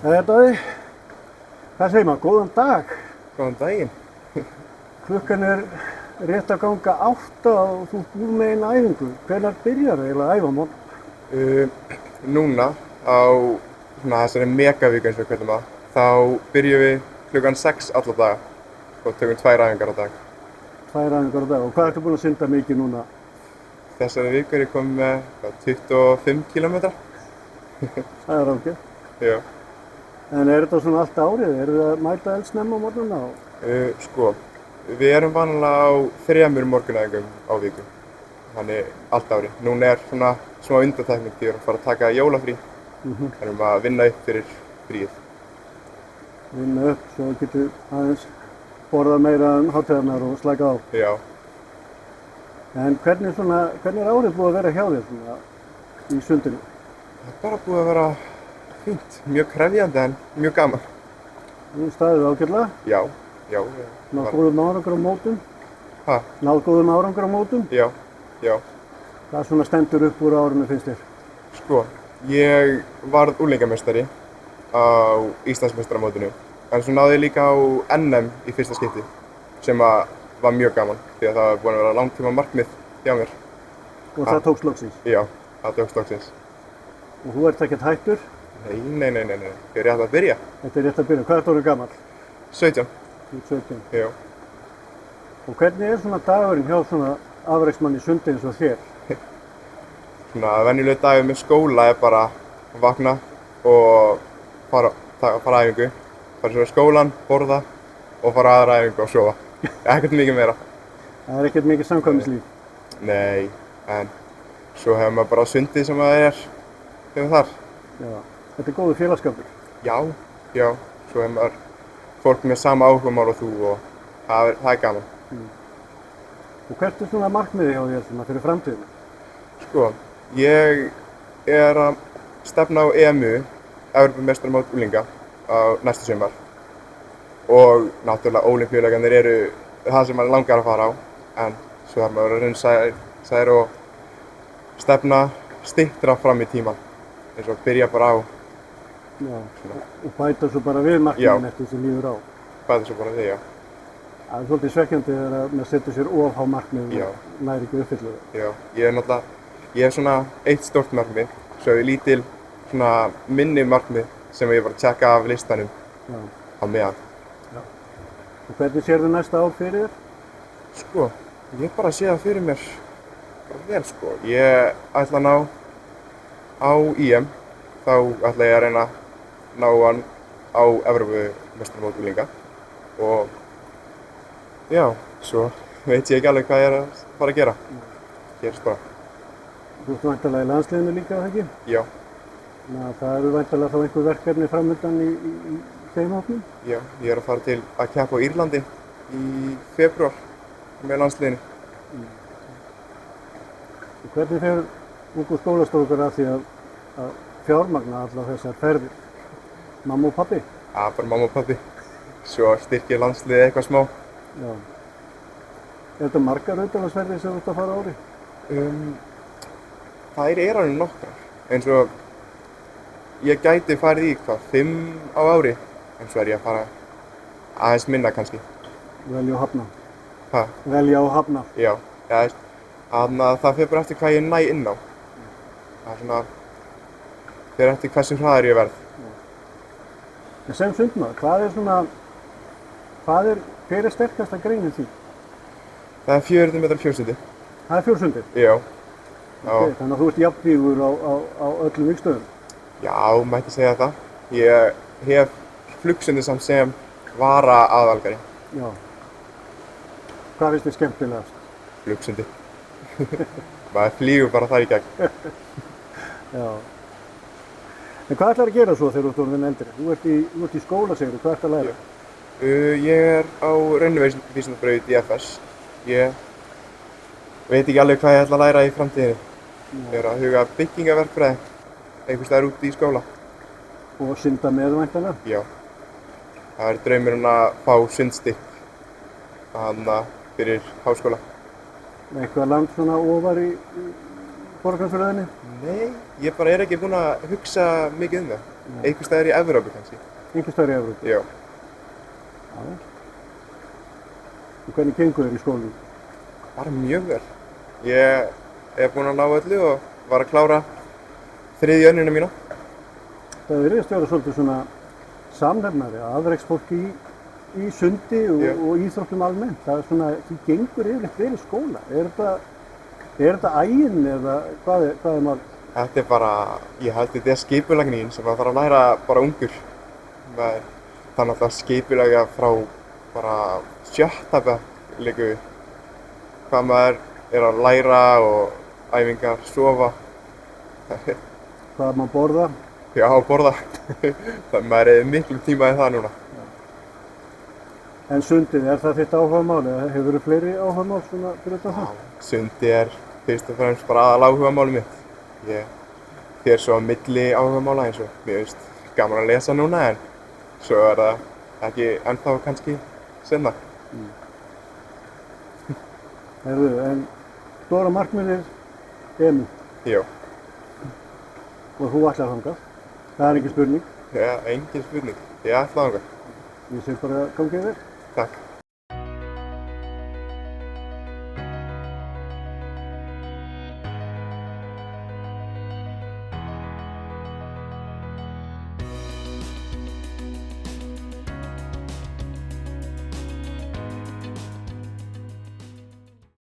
Daði, hvað segir maður? Góðan dag. Góðan daginn. Klukkan er rétt að ganga 8 og þú ert búin með eina æfingu. Hvenær byrjar eiginlega að æfa morgun? Núna á þessari megavíku eins og við kallum það, þá byrjum við klukkan 6 alla daga og tökum 2 æfingar á dag. 2 æfingar á dag. Og hvað ertu búin að synda mikið núna? Þessari viku er ég komið með 25 km. Það er ágætt. Já. En er þetta svona allt árið? Eru þið að mæta eldsnemma á morgnana? Sko, við erum vanalega á 3 morgunæfingum á viku, þannig allt árið. Núna er svona smá undantekning því við erum að fara að taka jólafrí, erum að vinna upp fyrir fríið. Vinna upp, svo getur aðeins borðað meira hátíðarnar og slakað á. Já. En hvernig er árið búið að vera hjá þér svona í sundinu? Það er bara búið að vera fínt, mjög krefjandi en mjög gaman. Þú staðið ágætlega? Já. Náð góðum árangur á mótum? Ha? Náð góðum árangur á mótum? Já. Hvað svona stendur upp úr árinu finnst þér? Sko, ég varð unglingameistari á Íslandsmeistaramótinu, en svo náði ég líka á NM í fyrsta skipti, sem var mjög gaman, því að það var búin að vera langtíma markmið hjá mér. Og það tókst loksins? Já, það tókst loksins. Og þú ert ekkert hættur? Nei, ég er rétt að byrja. Þetta er rétt að byrja. Hvað ert orðinn gamall? 17. Þú ert 17? Já. Og hvernig er svona dagurinn hjá svona afreksmanni í sundi eins og þér? Svona venjulegur dagur með skóla er bara að vakna og fara æfingu, fara svo í skólan, borða og fara aðra æfingu og sofa. Ekkert mikið meira. Það er ekkert mikið samkvæmislíf? Nei, en svo hefur maður bara sundið sem það er hefur þar. Já. Þetta er góður félagsskapur? Já. Svo hefur maður fólk með sama áhugamál og þú og það er gaman. Og hvert er svona markmiðið hjá þér svona fyrir framtíðina? Sko, ég er að stefna á EMU, Evrópumeistaramót unglinga, á næsta sumar. Og náttúrulega ólympíuleikarnir eru það sem maður langar að fara á, en svo þarf maður að raunsæður og stefna styttra fram í tíman, eins og byrja bara á. Já, og bæta svo bara við markmiðin eftir sem líður á. Bæta svo bara við, já. Það er svolítið svekkjandi þegar maður setur sér of há markmið og næri ekki uppfyllu það. Já, ég hef svona eitt stórt markmið, svo hef ég lítil svona minni markmið sem ég bara tjekka af listanum á meðan. Já. Og hvernig sér þið næsta ár fyrir þér? Sko, ég bara sé það fyrir mér bara vel, sko. Ég ætla að ná á EM, þá ætla ég að reyna að ná hann á Evrópumeistaramót unglinga og já, svo veit ég ekki alveg hvað ég er að fara að gera. Gerist bara. Þú ert væntanlega í landsliðinu líka, eða ekki? Já. Það eru væntanlega þá einhver verkefni framöndan í þeim hópnum? Já, ég er að fara til að keppa á Írlandi í febrúar með landsliðinu. Og hvernig fer ungu skólastrákar að því að fjármagna allar þessar ferðir? Mamma og pabbi? Já, bara mamma og pabbi. Svo styrkir landsliðið eitthvað smá. Já. Er þetta margar utanlandsferðir sem þú ert að fara á ári? Þær eru alveg nokkrar. Eins og ég gæti farið í 5 á ári, en svo er ég að fara aðeins minna kannski. Velja og hafna? Ha? Velja og hafna? Já, það fer bara eftir hvað ég næ inn á. Það er svona, fer eftir hversu hraður ég verð. En sem sundmaður, hver er sterkasta greinin því? Það er 400 metrar fjórsundi. Það er fjórsundir? Já. Okay, þannig að þú ert jafnvígur á öllum vígstöðum? Já, mætti segja það. Ég hef flugsundi samt sem vara aðalgari. Já. Hvað finnst þér skemmtilegast? Flugsundi. Maður flýgur bara þar í gegn. Já. En hvað ætlar að gera svo þegar þú ert orðinn eldri? Þú ert í skóla, segir þú. Hvað ert að læra? Ég er á raunvísindabraut í FS. Ég veit ekki alveg hvað ég ætla að læra í framtíðinni. Ég er að huga byggingaverkfræði, einhvers staðar úti í skóla. Og synda með væntanlega? Já. Það er draumurinn að fá sundstyrk fyrir háskóla. Eitthvað langt svona ofar í forgangsröðinni? Nei, ég bara er ekki búinn að hugsa mikið um það. einhvers staðar í Evrópu kannski. Einhvers staðar í Evrópu? Já. Já. Og hvernig gengur þér í skólanum? Bara mjög vel. Ég er búinn að ná öllu og var að klára 3. önnina mína. Það virðist vera svolítið svona samnefnari, afreksfólk í sundi og íþróttum almennt. Það er svona, því gengur yfirleitt vel í skóla. Er þetta ægin eða hvað er mál? Þetta er bara, ég held þetta er skipulagnin sem maður þarf að læra bara ungur. Það er náttúrulega skipulagja frá bara 7. bekk líka við. Hvað maður er að læra og æfingar, sofa. Hvað maður borða? Já, borða. Það maður er miklum tíma í það núna. En sundið, er það þitt áhugamál eða hefur þið fleiri áhugamál svona fyrir þetta það? Sundi er fyrst og fremst bara aðal áhugamálið mitt. Ég fer svo á milli áhugamála eins og mér finnst gaman að lesa núna en svo er það ekki ennþá kannski seinna. Herðu, en stóra markmiðið EMU Já, og þú ætlar þangað. Það er ekki spurning. engin spurning. Ég ætla þangað. Ég segi bara gangið þér. Takk.